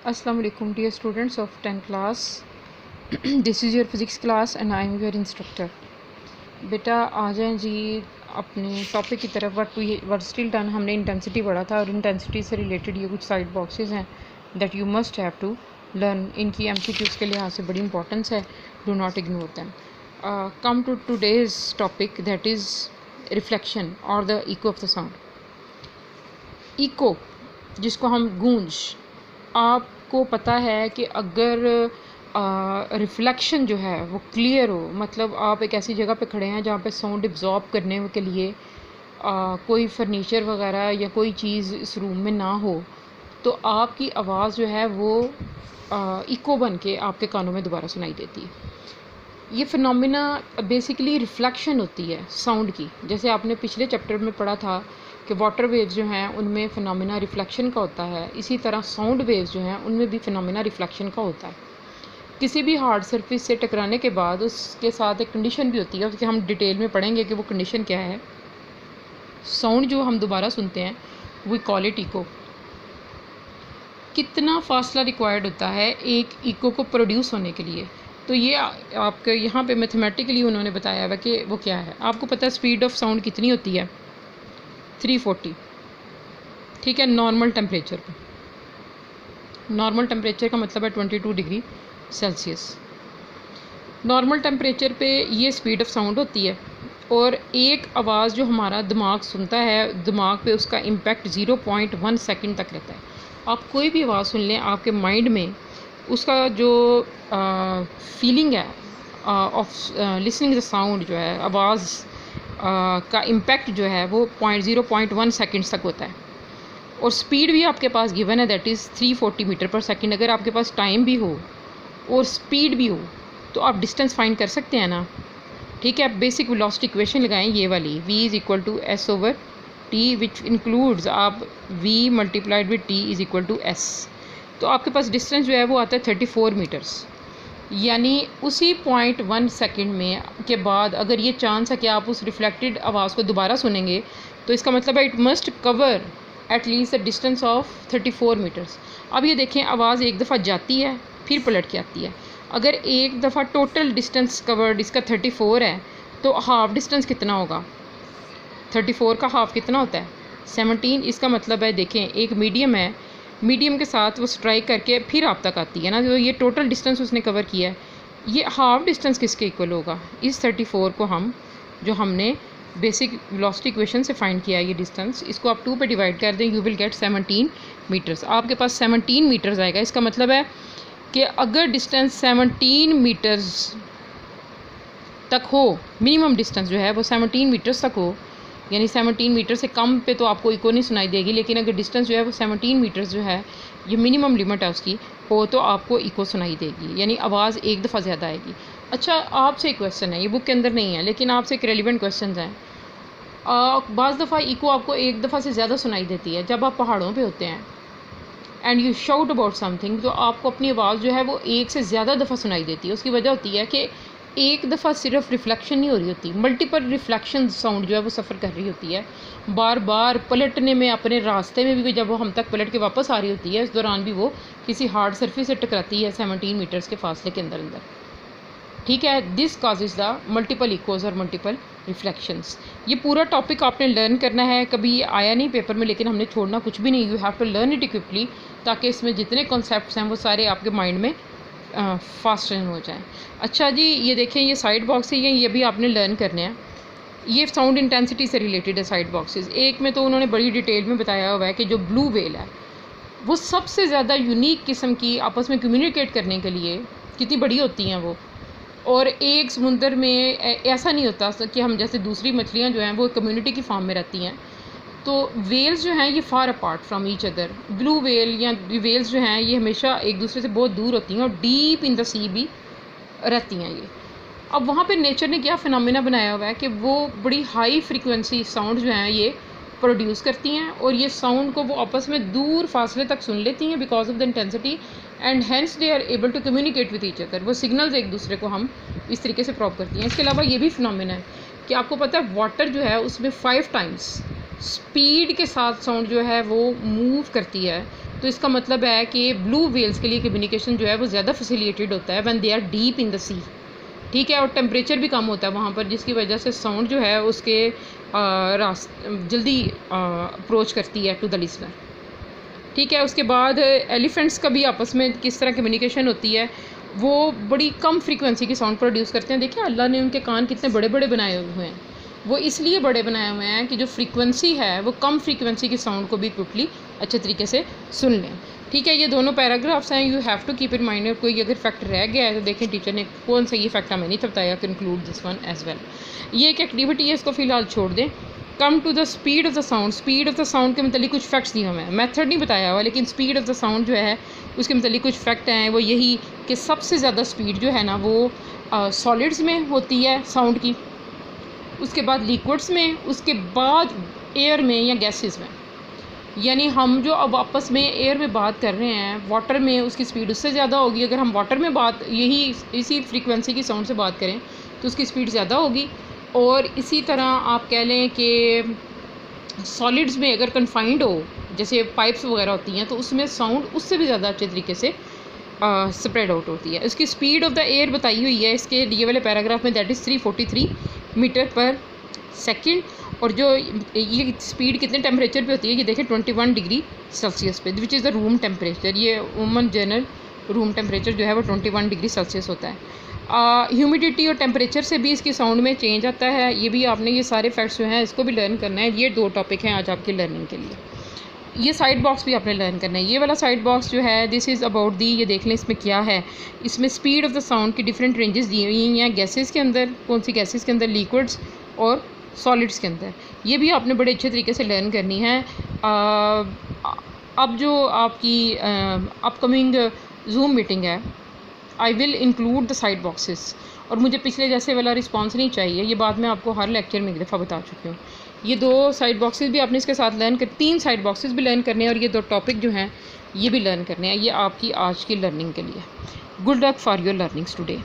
Assalamu alaikum dear students of 10th class. This is your physics class and I am your instructor. बेटा आ जाएं जी अपने topic की तरफ। But still done हमने intensity पढ़ा था और इंटेंसिटी से रिलेटेड ये कुछ साइड बॉक्सेस हैं that you must have to learn. इनकी एमसीक्यूज के लिहाज से बड़ी इंपॉर्टेंस है, do not ignore them. Come to today's topic that is reflection और the echo of the sound. Echo जिसको हम गूंज, आपको पता है कि अगर रिफ्लेक्शन जो है वो क्लियर हो, मतलब आप एक ऐसी जगह पे खड़े हैं जहाँ पे साउंड एब्जॉर्ब करने के लिए कोई फर्नीचर वगैरह या कोई चीज़ इस रूम में ना हो, तो आपकी आवाज़ जो है वो इको बन के आपके कानों में दोबारा सुनाई देती है। ये फिनोमिना बेसिकली रिफ्लेक्शन होती है साउंड की। जैसे आपने पिछले चैप्टर में पढ़ा था कि वाटर वेव्स जो हैं उनमें फिनोमिना रिफ्लेक्शन का होता है, इसी तरह साउंड वेव्स जो हैं उनमें भी फिनोमिना रिफ्लेक्शन का होता है। किसी भी हार्ड सरफेस से टकराने के बाद उसके साथ एक कंडीशन भी होती है, उसके हम डिटेल में पढ़ेंगे कि वो कंडीशन क्या है। साउंड जो हम दोबारा सुनते हैं वी कॉल इट इको। कितना फासला रिक्वायर्ड होता है एक इको को प्रोड्यूस होने के लिए, तो ये आपके यहाँ पे मैथमेटिकली उन्होंने बताया हुआ कि वो क्या है। आपको पता है स्पीड ऑफ साउंड कितनी होती है? 340, ठीक है, नॉर्मल टेम्परेचर पे। नॉर्मल टेम्परेचर का मतलब है 22 डिग्री सेल्सियस। नॉर्मल टेम्परेचर पे ये स्पीड ऑफ साउंड होती है और एक आवाज़ जो हमारा दिमाग सुनता है, दिमाग पे उसका इम्पैक्ट 0.1 सेकंड तक रहता है। आप कोई भी आवाज़ सुन लें, आपके माइंड में उसका जो फीलिंग है ऑफ लिसनिंग द साउंड जो है, आवाज़ का इम्पैक्ट जो है वो 0.1 सेकंड्स तक होता है। और स्पीड भी आपके पास गिवन है, दैट इज़ 340 मीटर पर सेकंड। अगर आपके पास टाइम भी हो और स्पीड भी हो तो आप डिस्टेंस फाइंड कर सकते हैं ना, ठीक है। बेसिक वेलोसिटी इक्वेशन लगाएं ये वाली, v is equal to S over T, which includes आप v multiplied with t is equal to s। तो आपके पास डिस्टेंस जो है वो आता है 34 मीटर्स। यानी उसी 0.1 सेकंड में के बाद अगर ये चांस है कि आप उस रिफ्लेक्टेड आवाज़ को दोबारा सुनेंगे, तो इसका मतलब है it must cover at least the distance of 34 metres. अब ये देखें, आवाज़ एक दफ़ा जाती है फिर पलट के आती है। अगर एक दफ़ा टोटल डिस्टेंस कवर्ड इसका 34 है तो हाफ डिस्टेंस कितना होगा? 34 का हाफ कितना होता है? 17। इसका मतलब है देखें, एक मीडियम है, मीडियम के साथ वो स्ट्राइक करके फिर आप तक आती है ना, तो ये टोटल डिस्टेंस उसने कवर किया है। ये हाफ डिस्टेंस किसके इक्वल होगा? इस 34 को हम जो हमने बेसिक वेलोसिटी इक्वेशन से फाइंड किया है ये डिस्टेंस, इसको आप 2 पे डिवाइड कर दें, यू विल गेट 17 मीटर्स। आपके पास 17 मीटर्स आएगा। इसका मतलब है कि अगर डिस्टेंस 17 मीटर्स तक हो, मिनिमम डिस्टेंस जो है वो 17 मीटर्स तक हो, यानी 17 मीटर से कम पे तो आपको इको नहीं सुनाई देगी, लेकिन अगर डिस्टेंस जो है वो 17 मीटर्स जो है, ये मिनिमम लिमिट है उसकी, हो तो आपको इको सुनाई देगी, यानी आवाज़ एक दफ़ा ज़्यादा आएगी। अच्छा, आपसे एक क्वेश्चन है, ये बुक के अंदर नहीं है लेकिन आपसे एक रेलिवेंट क्वेश्चन हैं। बाज़ दफ़ा इको आपको एक दफ़ा से ज़्यादा सुनाई देती है जब आप पहाड़ों पे होते हैं and you shout about something, तो आपको अपनी आवाज़ जो है वो एक से ज़्यादा दफ़ा सुनाई देती है। उसकी वजह होती है कि एक दफ़ा सिर्फ रिफ्लेक्शन नहीं हो रही होती, मल्टीपल रिफ्लेक्शन साउंड जो है वो सफ़र कर रही होती है। बार बार पलटने में, अपने रास्ते में भी जब वो हम तक पलट के वापस आ रही होती है, इस दौरान भी वो किसी हार्ड सरफेस से टकराती है 17 मीटर्स के फासले के अंदर अंदर, ठीक है। This causes the multiple echoes और मल्टीपल रिफ्लेक्शंस। ये पूरा टॉपिक आपने लर्न करना है, कभी आया नहीं पेपर में, लेकिन हमने छोड़ना कुछ भी नहीं। You have to learn it equally, ताकि इसमें जितने कॉन्सेप्ट्स हैं वो सारे आपके माइंड में फास्ट रन हो जाएं। अच्छा जी, ये देखें, ये साइड बॉक्स है, ये भी आपने लर्न करने हैं। ये साउंड इंटेंसिटी से रिलेटेड है साइड बॉक्सेस। एक में तो उन्होंने बड़ी डिटेल में बताया हुआ है कि जो ब्लू व्हेल है वो सबसे ज़्यादा यूनिक किस्म की, आपस में कम्युनिकेट करने के लिए कितनी बड़ी होती हैं वो। और एक समुंदर में ऐसा नहीं होता कि हम जैसे दूसरी मछलियाँ जो हैं वो कम्युनिटी की फॉर्म में रहती हैं, तो वेल्स जो हैं ये far apart from each other. Blue whale या वेल्स जो हैं ये हमेशा एक दूसरे से बहुत दूर होती हैं और डीप इन द सी भी रहती हैं ये। अब वहाँ पे नेचर ने क्या फिनोमिना बनाया हुआ है कि वो बड़ी हाई फ्रीक्वेंसी साउंड जो हैं ये प्रोड्यूस करती हैं और ये साउंड को वो आपस में दूर फासले तक सुन लेती हैं because of the intensity, and hence they are able to communicate with each other. वो सिग्नल्स एक दूसरे को हम इस तरीके से प्रॉप करती हैं। इसके अलावा ये भी फिनोमिना है कि आपको पता है वाटर जो है उसमें 5 टाइम्स स्पीड के साथ साउंड जो है वो मूव करती है तो इसका मतलब है कि ब्लू व्हेल्स के लिए कम्युनिकेशन जो है वो ज़्यादा फैसिलिटेटेड होता है when they are deep in the sea, ठीक है। और टेम्परेचर भी कम होता है वहाँ पर, जिसकी वजह से साउंड जो है उसके जल्दी अप्रोच करती है टू द लिसनर, ठीक है। उसके बाद एलिफेंट्स का भी आपस में किस तरह कम्युनिकेशन होती है, वो बड़ी कम फ्रीक्वेंसी की साउंड प्रोड्यूस करते हैं। देखिए अल्लाह ने उनके कान कितने बड़े बड़े बनाए हुए हैं, वो इसलिए बड़े बनाए हुए हैं कि जो फ्रीक्वेंसी है वो कम फ्रीक्वेंसी की साउंड को भी टोटली अच्छे तरीके से सुन लें, ठीक है। ये दोनों पैराग्राफ्स हैं, you have to keep in mind. कोई अगर फैक्ट रह गया है तो देखें टीचर ने कौन सा ये फैक्ट हमें नहीं बताया, conclude this one as well. ये एक एक्टिविटी है, इसको फ़िलहाल छोड़ दें। Come to the speed of the sound, speed of the sound के मतलब कुछ फैक्ट्स दिए हुए हैं, मेथड नहीं बताया हुआ, लेकिन स्पीड ऑफ द साउंड जो है उसके मतलब कुछ फैक्ट हैं। वो यही कि सबसे ज़्यादा स्पीड जो है ना वो सॉलिड्स में होती है साउंड की, उसके बाद लिक्विड्स में, उसके बाद एयर में या गैसेस में। यानी हम जो अब आपस में एयर में बात कर रहे हैं, वाटर में उसकी स्पीड उससे ज़्यादा होगी। अगर हम वाटर में बात इसी फ्रीक्वेंसी की साउंड से बात करें तो उसकी स्पीड ज़्यादा होगी। और इसी तरह आप कह लें कि सॉलिड्स में अगर कन्फाइंड हो, जैसे पाइप्स वगैरह होती हैं, तो उसमें साउंड उससे भी ज़्यादा अच्छे तरीके से स्प्रेड आउट होती है। इसकी स्पीड ऑफ द एयर बताई हुई है इसके लिए वाले पैराग्राफ में, दैट इज़ 343 मीटर पर सेकेंड। और जो ये स्पीड कितने टेम्परेचर पे होती है, ये देखें 21 डिग्री सेल्सियस पे, which is the room temperature. ये वुमन जनरल रूम टेम्परेचर जो है वो 21 डिग्री सेल्सियस होता है। ह्यूमिडिटी और टेम्परेचर से भी इसकी साउंड में चेंज आता है। ये भी आपने ये सारे फैक्ट्स जो हैं इसको भी लर्न करना है। ये 2 टॉपिक हैं आज आपके लर्निंग के लिए। ये साइड बॉक्स भी आपने लर्न करना है। ये वाला साइड बॉक्स जो है दिस इज़ अबाउट दी, ये देख लें इसमें क्या है। इसमें स्पीड ऑफ द साउंड की डिफरेंट रेंजेस दी हुई हैं, गैसेस के अंदर, कौन सी गैसेस के अंदर, लिक्विड्स और सॉलिड्स के अंदर। ये भी आपने बड़े अच्छे तरीके से लर्न करनी है। अब जो आपकी अपकमिंग जूम मीटिंग है, I will include the side boxes. और मुझे पिछले जैसे वाला रिस्पॉन्स नहीं चाहिए, ये बात मैं आपको हर लेक्चर में एक दफ़ा बता चुकी हूँ। ये 2 साइड बॉक्सेस भी आपने इसके साथ लर्न कर, 3 साइड बॉक्सेस भी लर्न करने हैं, और ये 2 टॉपिक जो हैं ये भी लर्न करने हैं। ये आपकी आज की लर्निंग के लिए। Good luck for your learnings today.